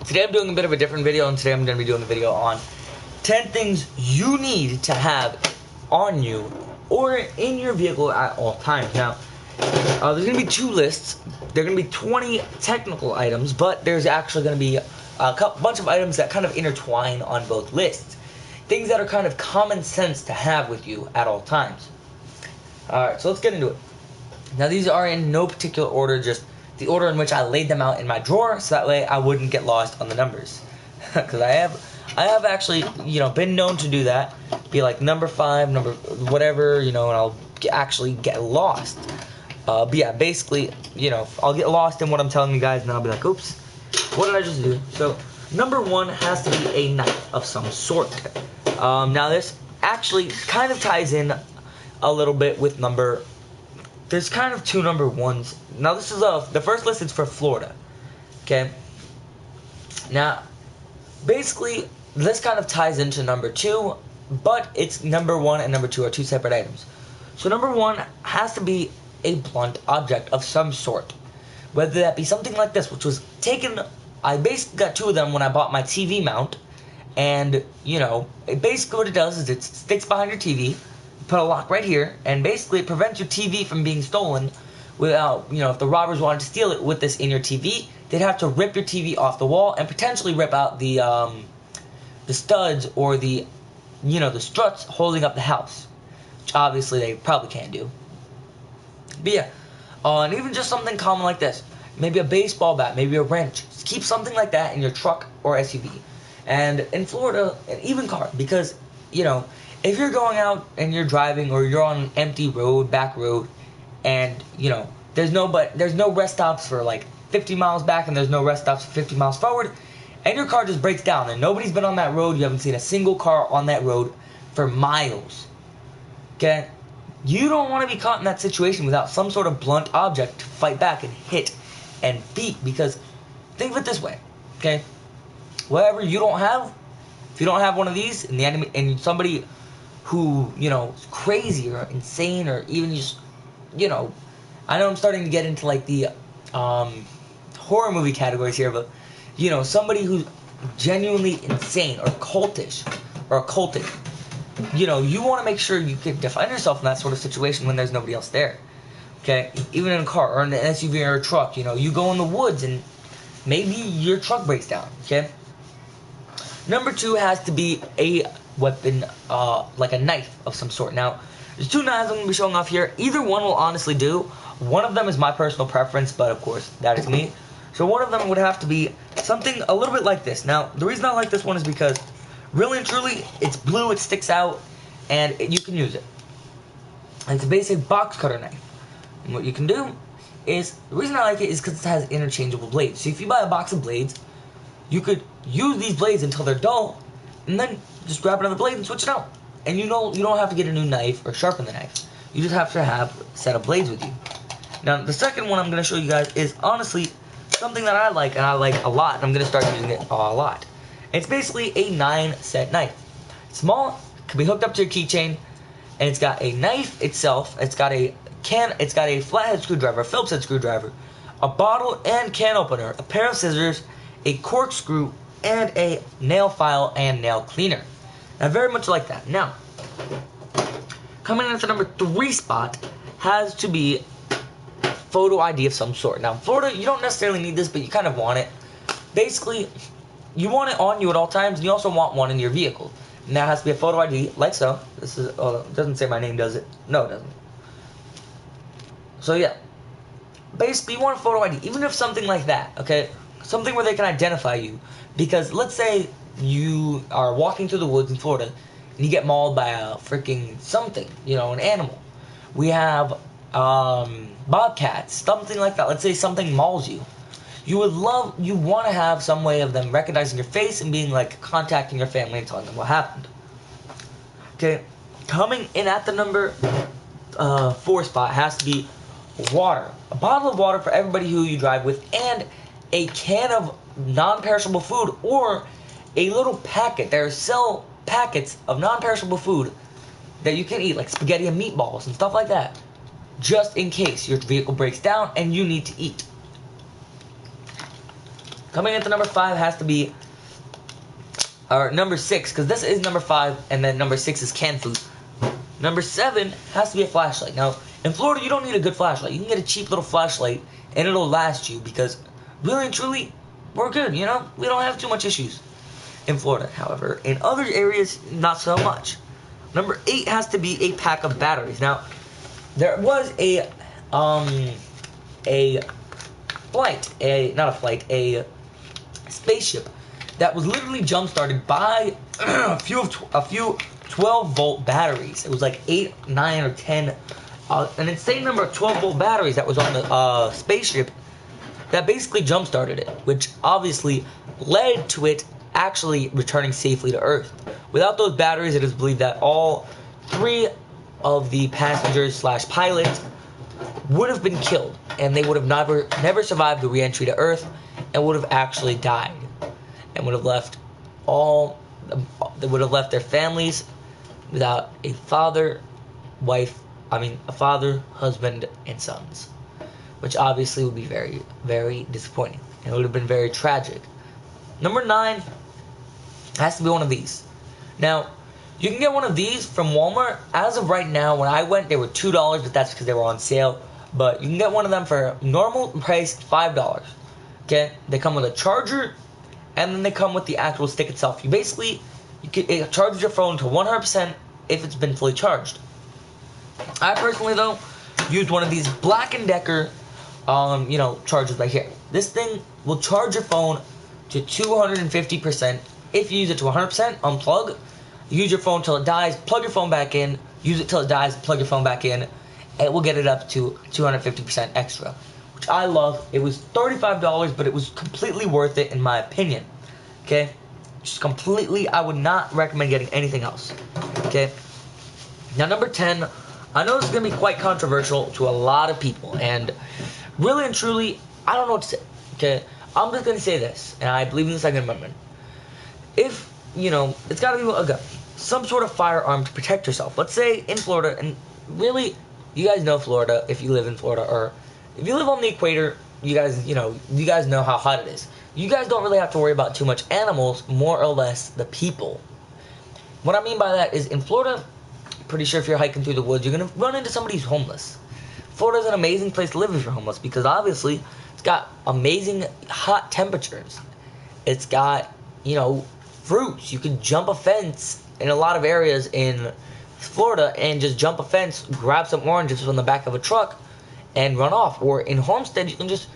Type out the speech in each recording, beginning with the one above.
Today I'm doing a bit of a different video, and today I'm going to be doing a video on 10 things you need to have on you or in your vehicle at all times. Now, there's going to be two lists. There are going to be 20 technical items, but there's actually going to be a bunch of items that kind of intertwine on both lists. Things that are kind of common sense to have with you at all times. Alright, so let's get into it. Now, these are in no particular order, just the order in which I laid them out in my drawer, so that way I wouldn't get lost on the numbers. Because I have actually, been known to do that. Be like number 5, number whatever, and I'll actually get lost. But yeah, basically, I'll get lost in what I'm telling you guys, and then I'll be like, oops, what did I just do? So, number 1 has to be a knife of some sort. Now, this actually kind of ties in a little bit with there's kind of two number 1s. Now, this is the first list is for Florida. Okay. Now, basically, this kind of ties into number 2, but it's number 1 and number 2 are two separate items. So, number 1 has to be a blunt object of some sort. Whether that be something like this, which was taken, I basically got 2 of them when I bought my TV mount. And, basically what it does is it sticks behind your TV. Put a lock right here, and basically it prevents your TV from being stolen without, if the robbers wanted to steal it with this in your TV, they'd have to rip your TV off the wall and potentially rip out the studs or the struts holding up the house, which obviously they probably can't do. But yeah, and even just something common like this, maybe a baseball bat, maybe a wrench, just keep something like that in your truck or SUV. And in Florida, and even car, because, if you're going out and you're driving or you're on an empty road, back road, and, there's no rest stops for like 50 miles back and there's no rest stops for 50 miles forward, and your car just breaks down and nobody's been on that road, you haven't seen a single car on that road for miles, okay? You don't want to be caught in that situation without some sort of blunt object to fight back and hit and beat, because think of it this way, okay? Whatever you don't have, if you don't have one of these, and the enemy, and somebody who, is crazy or insane or even just, I know I'm starting to get into like the horror movie categories here, but, somebody who's genuinely insane or cultish or occultic, you want to make sure you can defend yourself in that sort of situation when there's nobody else there, okay? Even in a car or in an SUV or a truck, you go in the woods and maybe your truck breaks down, okay? Number 2 has to be a weapon, like a knife of some sort. Now, there's 2 knives I'm going to be showing off here. Either one will honestly do. One of them is my personal preference, but of course, that is me. So one of them would have to be something a little bit like this. Now, the reason I like this one is because, really and truly, it's blue, it sticks out, and you can use it. And it's a basic box cutter knife. And what you can do is, the reason I like it is because it has interchangeable blades. So if you buy a box of blades, you could use these blades until they're dull, and then just grab another blade and switch it out. And you don't have to get a new knife or sharpen the knife. You just have to have a set of blades with you. Now, the second one I'm going to show you guys is honestly something that I like, and I like a lot, and I'm going to start using it a lot. It's basically a 9-set knife. It's small, can be hooked up to your keychain, and it's got a knife itself. It's got a flathead screwdriver, a Phillips head screwdriver, a bottle and can opener, a pair of scissors, a corkscrew, and a nail file and nail cleaner. I very much like that. Now, coming in at the number 3 spot has to be photo ID of some sort. Now, in Florida, you don't necessarily need this, but you kind of want it. Basically, you want it on you at all times, and you also want one in your vehicle. And that has to be a photo ID, like so. This is, it doesn't say my name, does it? No, it doesn't. So, yeah. Basically, you want a photo ID, even if something like that, okay? Something where they can identify you. Because let's say you are walking through the woods in Florida and you get mauled by a freaking something, an animal. We have bobcats, something like that. Let's say something mauls you. You want to have some way of them recognizing your face and being like contacting your family and telling them what happened. Okay, coming in at the number 4 spot has to be water. A bottle of water for everybody who you drive with, and a can of non-perishable food, or a little packet. There sell packets of non-perishable food that you can eat, like spaghetti and meatballs and stuff like that, just in case your vehicle breaks down and you need to eat. Coming into number 5 has to be, or number 6, because this is number 5, and then number 6 is canned food. Number 7 has to be a flashlight. Now, in Florida, you don't need a good flashlight. You can get a cheap little flashlight, and it'll last you, because really and truly, we're good, you know? We don't have too much issues in Florida. However, in other areas, not so much. Number 8 has to be a pack of batteries. Now, there was a spaceship that was literally jump-started by a few 12-volt batteries. It was like 8, 9, or 10, an insane number of 12-volt batteries that was on the spaceship that basically jump-started it, which obviously led to it actually returning safely to Earth. Without those batteries, it is believed that all 3 of the passengers / pilots would have been killed, and they would have never survived the re-entry to Earth, and would have actually died, and would have left their families without a father, husband, and sons, which obviously would be very, very disappointing, and it would have been very tragic. Number 9 has to be one of these. Now, you can get one of these from Walmart. As of right now, when I went, they were $2, but that's because they were on sale. But you can get one of them for normal price, $5. Okay? They come with a charger, and then they come with the actual stick itself. It charges your phone to 100% if it's been fully charged. I personally, though, used one of these Black & Decker, chargers right here. This thing will charge your phone to 250%. If you use it to 100%, unplug, use your phone till it dies, plug your phone back in, use it till it dies, plug your phone back in, and it will get it up to 250% extra, which I love. It was $35, but it was completely worth it in my opinion. Okay? Just completely, I would not recommend getting anything else. Okay? Now, number 10, I know this is going to be quite controversial to a lot of people, and really and truly, I don't know what to say. Okay? I'm just going to say this, and I believe in the Second Amendment. If, it's got to be a gun. Some sort of firearm to protect yourself. Let's say in Florida, and really, you guys know Florida if you live in Florida, or if you live on the equator, you guys know how hot it is. You guys don't really have to worry about too much animals, more or less the people. What I mean by that is in Florida, pretty sure if you're hiking through the woods, you're going to run into somebody who's homeless. Florida's an amazing place to live if you're homeless, because obviously it's got amazing hot temperatures. It's got, fruits. You can jump a fence in a lot of areas in Florida and just jump a fence, grab some oranges from the back of a truck, and run off. Or in Homestead, you can just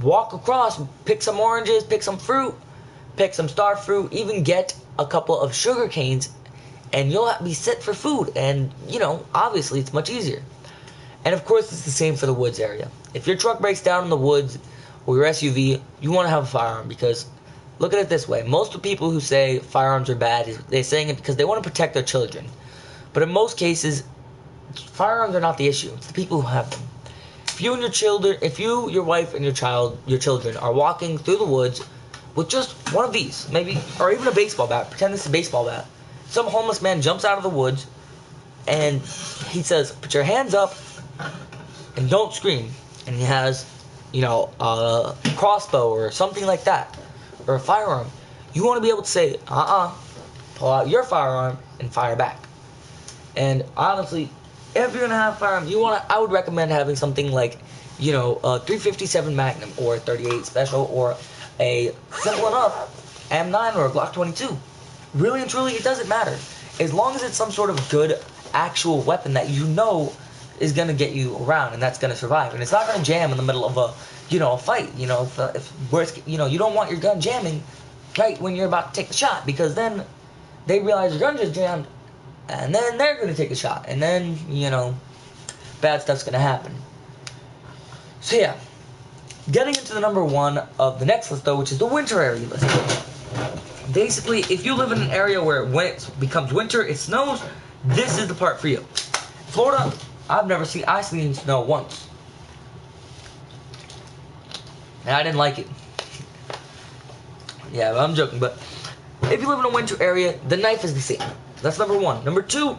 walk across, pick some oranges, pick some fruit, pick some star fruit, even get a couple of sugar canes, and you'll be set for food. And, obviously it's much easier. And of course, it's the same for the woods area. If your truck breaks down in the woods, or your SUV, you want to have a firearm, because look at it this way. Most of the people who say firearms are bad, they're saying it because they want to protect their children. But in most cases, firearms are not the issue. It's the people who have them. If you, your wife, and your children are walking through the woods with just one of these, maybe, or even a baseball bat, pretend this is a baseball bat. Some homeless man jumps out of the woods, and he says, "Put your hands up, and don't scream." And he has, a crossbow or something like that, or a firearm. You want to be able to say, pull out your firearm and fire back. And honestly, if you're gonna have a firearm, I would recommend having something like, a 357 Magnum or a 38 Special or a simple enough M9 or a Glock 22. Really and truly, it doesn't matter, as long as it's some sort of good actual weapon that is gonna get you around and that's gonna survive, and it's not gonna jam in the middle of a fight. If worst, you don't want your gun jamming right when you're about to take the shot, because then they realize your gun just jammed, and then they're going to take a shot, and then, bad stuff's going to happen. So yeah, getting into the number 1 of the next list, though, which is the winter area list. Basically, if you live in an area where when it becomes winter, it snows, this is the part for you. Florida, I've seen snow once. And I didn't like it. Yeah, I'm joking, but if you live in a winter area, the knife is the same. That's number 1. Number 2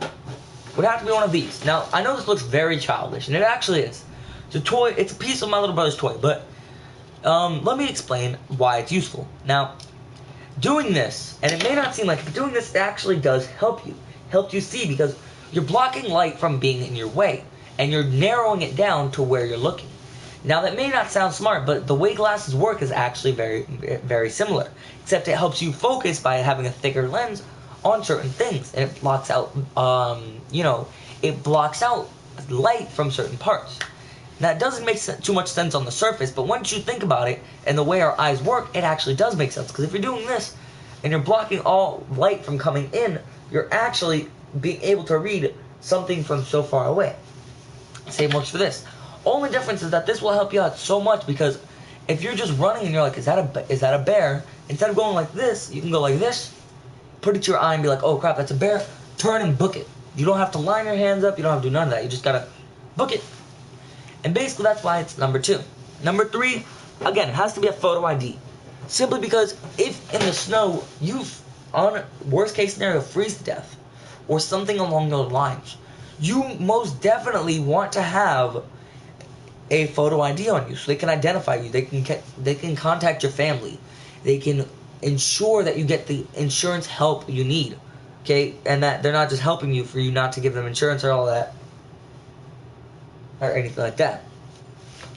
would have to be one of these. Now, I know this looks very childish, and it actually is. It's a toy. It's a piece of my little brother's toy, but let me explain why it's useful. Now, doing this, and it may not seem like it, but doing this actually does help you. Helps you see because you're blocking light from being in your way, and you're narrowing it down to where you're looking. Now, that may not sound smart, but the way glasses work is actually very, very similar, except it helps you focus by having a thicker lens on certain things, and it blocks out, it blocks out light from certain parts. Now, it doesn't make too much sense on the surface, but once you think about it and the way our eyes work, it actually does make sense. Because if you're doing this and you're blocking all light from coming in, you're actually being able to read something from so far away. Same works for this. Only difference is that this will help you out so much because if you're just running and you're like, is that a bear? Instead of going like this, you can go like this, put it to your eye and be like, oh crap, that's a bear. Turn and book it. You don't have to line your hands up. You don't have to do none of that. You just gotta book it. And basically that's why it's number 2. Number 3, again, it has to be a photo ID. Simply because if in the snow you, on worst case scenario, freeze to death or something along those lines, you most definitely want to have a photo ID on you so they can identify you. They can contact your family. They can ensure that you get the insurance help you need. Okay, and that they're not just helping you for you not to give them insurance or all that or anything like that.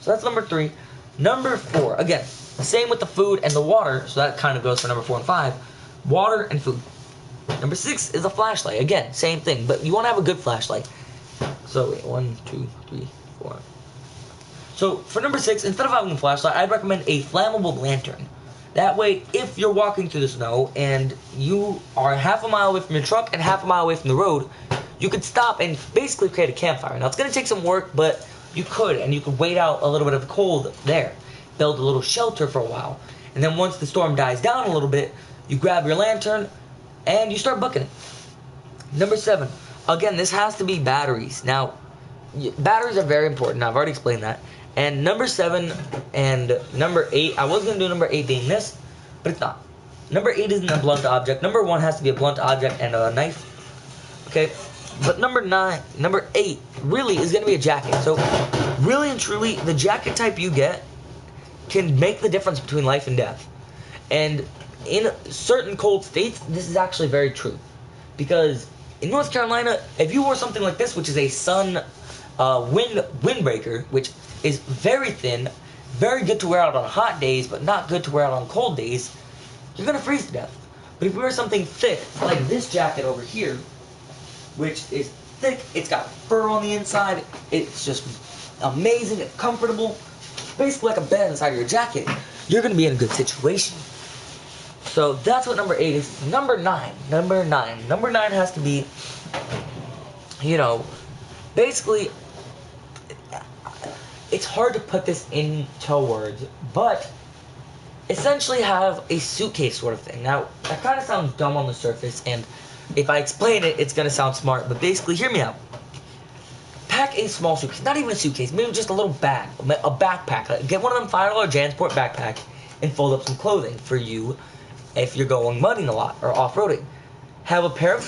So that's number 3. Number 4, again, same with the food and the water. So that kind of goes for number 4 and 5. Water and food. Number 6 is a flashlight. Again, same thing, but you want to have a good flashlight. So wait, 1, 2, 3, 4. So for number 6, instead of having a flashlight, I'd recommend a flammable lantern. That way, if you're walking through the snow and you are half a mile away from your truck and half a mile away from the road, you could stop and basically create a campfire. Now, it's going to take some work, but you could, and you could wait out a little bit of the cold there. Build a little shelter for a while. And then once the storm dies down a little bit, you grab your lantern and you start booking it. Number 7. Again, this has to be batteries. Now, batteries are very important. I've already explained that. And number 7 and number 8, I was going to do number 8 being this, but it's not. Number 8 isn't a blunt object. Number 1 has to be a blunt object and a knife. Okay? But number 8 really is going to be a jacket. So, really and truly, the jacket type you get can make the difference between life and death. And in certain cold states, this is actually very true. Because in North Carolina, if you wore something like this, which is a sun windbreaker, which is very thin, very good to wear out on hot days, but not good to wear out on cold days, you're going to freeze to death. But if you wear something thick, like this jacket over here, which is thick, it's got fur on the inside, it's just amazing, it's comfortable, basically like a bed inside your jacket, you're going to be in a good situation. So that's what number 8 is. Number 9 has to be, basically, it's hard to put this into words, but essentially have a suitcase sort of thing. Now, that kind of sounds dumb on the surface, and if I explain it, it's going to sound smart, but basically, hear me out. Pack a small suitcase, not even a suitcase, maybe just a little bag, a backpack. Get one of them $5 JanSport backpacks and fold up some clothing for you if you're going mudding a lot or off-roading. Have a pair of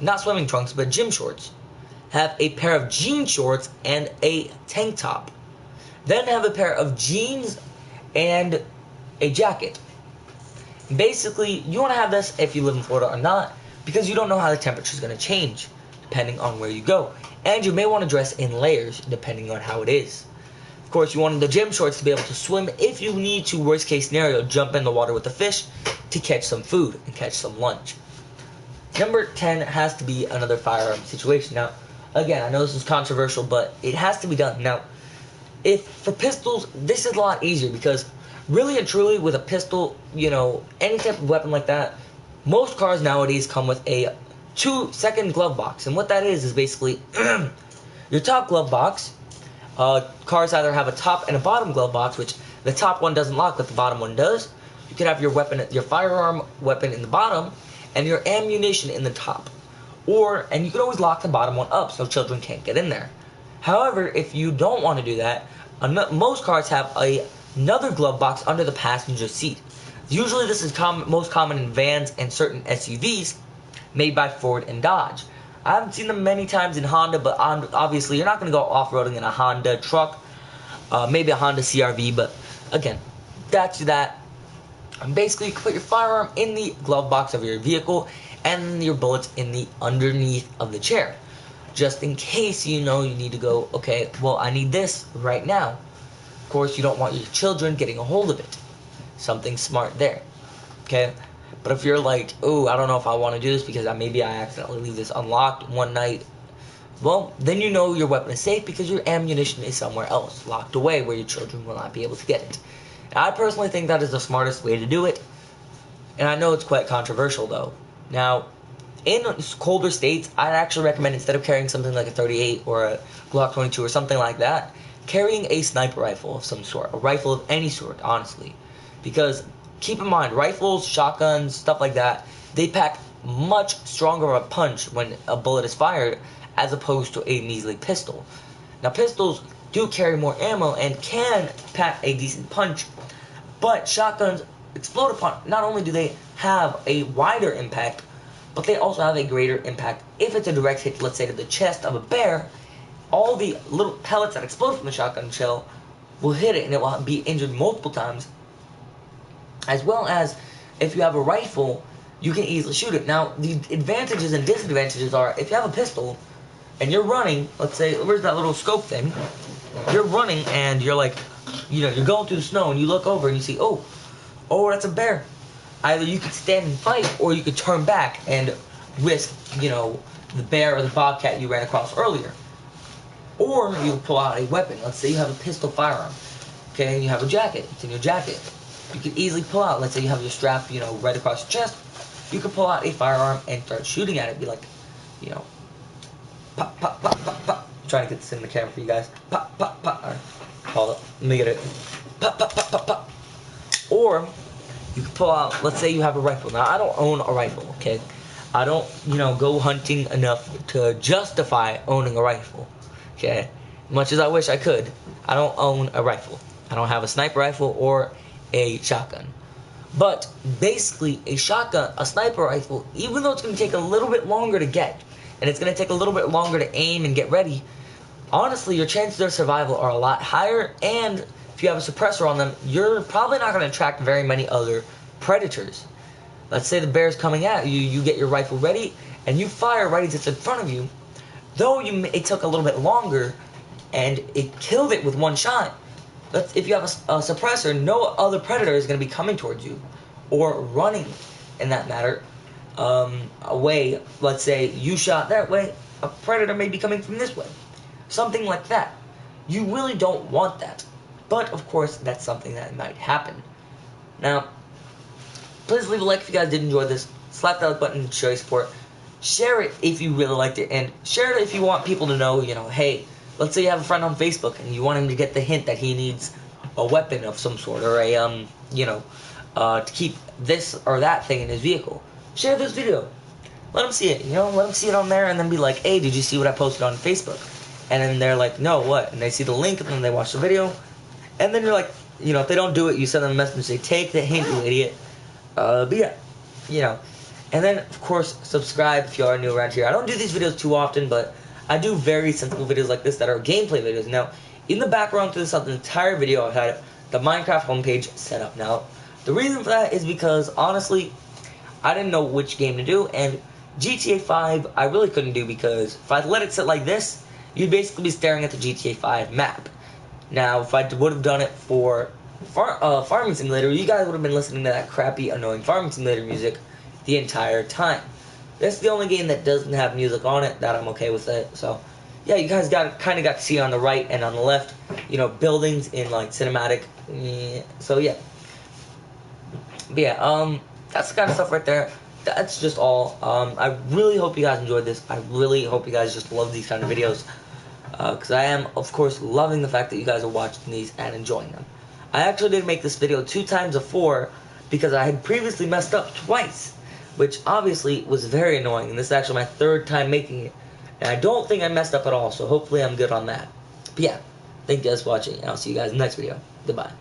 not swimming trunks, but gym shorts. Have a pair of jean shorts and a tank top. Then have a pair of jeans and a jacket. Basically, you want to have this if you live in Florida or not, because you don't know how the temperature is going to change depending on where you go. And you may want to dress in layers depending on how it is. Of course, you want the gym shorts to be able to swim if you need to, worst case scenario, jump in the water with the fish to catch some food and catch some lunch. Number 10 has to be another firearm situation. Now, again, I know this is controversial, but it has to be done. Now, if for pistols, this is a lot easier because really and truly with a pistol, any type of weapon like that, most cars nowadays come with a 2-second glove box. And what that is basically your top glove box. Cars either have a top and a bottom glove box, which the top one doesn't lock, but the bottom one does. You can have your firearm weapon in the bottom and your ammunition in the top. And you can always lock the bottom one up so children can't get in there. However, if you don't want to do that, most cars have another glove box under the passenger seat. Usually this is most common in vans and certain SUVs made by Ford and Dodge. I haven't seen them many times in Honda, but obviously you're not going to go off-roading in a Honda truck. Maybe a Honda CR-V, but again, that's that. And basically, you can put your firearm in the glove box of your vehicle and your bullets in the underneath of the chair. Just in case you know you need to go, okay, well, I need this right now. Of course, you don't want your children getting a hold of it. Something smart there. Okay? But if you're like, oh, I don't know if I want to do this because maybe I accidentally leave this unlocked one night, well, then you know your weapon is safe because your ammunition is somewhere else, locked away where your children will not be able to get it. And I personally think that is the smartest way to do it. And I know it's quite controversial, though. Now, in colder states, I'd actually recommend, instead of carrying something like a 38 or a Glock 22 or something like that, carrying a sniper rifle of some sort, a rifle of any sort, honestly. Because keep in mind, rifles, shotguns, stuff like that, they pack much stronger of a punch when a bullet is fired as opposed to a measly pistol. Now, pistols do carry more ammo and can pack a decent punch, but shotguns explode upon. Not only do they have a wider impact, but they also have a greater impact. If it's a direct hit, let's say to the chest of a bear, all the little pellets that explode from the shotgun shell will hit it and it will be injured multiple times. As well as, if you have a rifle, you can easily shoot it. Now, the advantages and disadvantages are, if you have a pistol and you're running, let's say, where's that little scope thing? You're running and you're like, you're going through the snow and you look over and you see, oh, that's a bear. Either you could stand and fight, or you could turn back and risk, the bear or the bobcat you ran across earlier. Or you pull out a weapon. Let's say you have a pistol firearm, okay, and you have a jacket. It's in your jacket. You could easily pull out. Let's say you have your strap, right across your chest. You could pull out a firearm and start shooting at it. Be like, pop, pop, pop, pop, pop. I'm trying to get this in the camera for you guys. Pop, pop, pop. All right, hold up. Let me get it. Pop, pop, pop, pop, pop. Or you can pull out, let's say you have a rifle. Now, I don't own a rifle, okay? I don't, go hunting enough to justify owning a rifle, okay? Much as I wish I could, I don't own a rifle. I don't have a sniper rifle or a shotgun. But basically, a sniper rifle, even though it's going to take a little bit longer to get, and it's going to take a little bit longer to aim and get ready, honestly, your chances of survival are a lot higher, and if you have a suppressor on them, you're probably not going to attract very many other predators. Let's say the bear's coming at you, you get your rifle ready, and you fire right as it's in front of you. Though it took a little bit longer, and it killed it with one shot, if you have a suppressor, no other predator is going to be coming towards you, or running, in that matter, away. Let's say you shot that way, a predator may be coming from this way. Something like that. You really don't want that. But, of course, that's something that might happen. Now, please leave a like if you guys did enjoy this. Slap that like button to show your support. Share it if you really liked it. And share it if you want people to know, hey, let's say you have a friend on Facebook and you want him to get the hint that he needs a weapon of some sort, or to keep this or that thing in his vehicle. Share this video. Let him see it, let him see it on there, and then be like, hey, did you see what I posted on Facebook? And then they're like, no, what? And they see the link, and then they watch the video. And then you're like, if they don't do it, you send them a message and say, take the hint, you idiot. But yeah, and then, of course, subscribe if you are new around here. I don't do these videos too often, but I do very sensible videos like this that are gameplay videos. Now, in the background to this entire video, I've had the Minecraft homepage set up. Now, the reason for that is because, honestly, I didn't know which game to do, and GTA 5 I really couldn't do, because if I let it sit like this, you'd basically be staring at the GTA 5 map. Now, if I would have done it for Farming Simulator, you guys would have been listening to that crappy, annoying Farming Simulator music the entire time. This is the only game that doesn't have music on it, that I'm okay with it. So, yeah, you guys kind of got to see on the right and on the left, buildings in, like, cinematic. Yeah. So, yeah. But, yeah, that's the kind of stuff right there. That's just all. I really hope you guys enjoyed this. I really hope you guys just love these kind of videos. Because I am, of course, loving the fact that you guys are watching these and enjoying them. I actually did make this video 2 times before, because I had previously messed up twice, which obviously was very annoying, and this is actually my 3rd time making it, and I don't think I messed up at all, so hopefully I'm good on that. But yeah, thank you guys for watching, and I'll see you guys in the next video. Goodbye.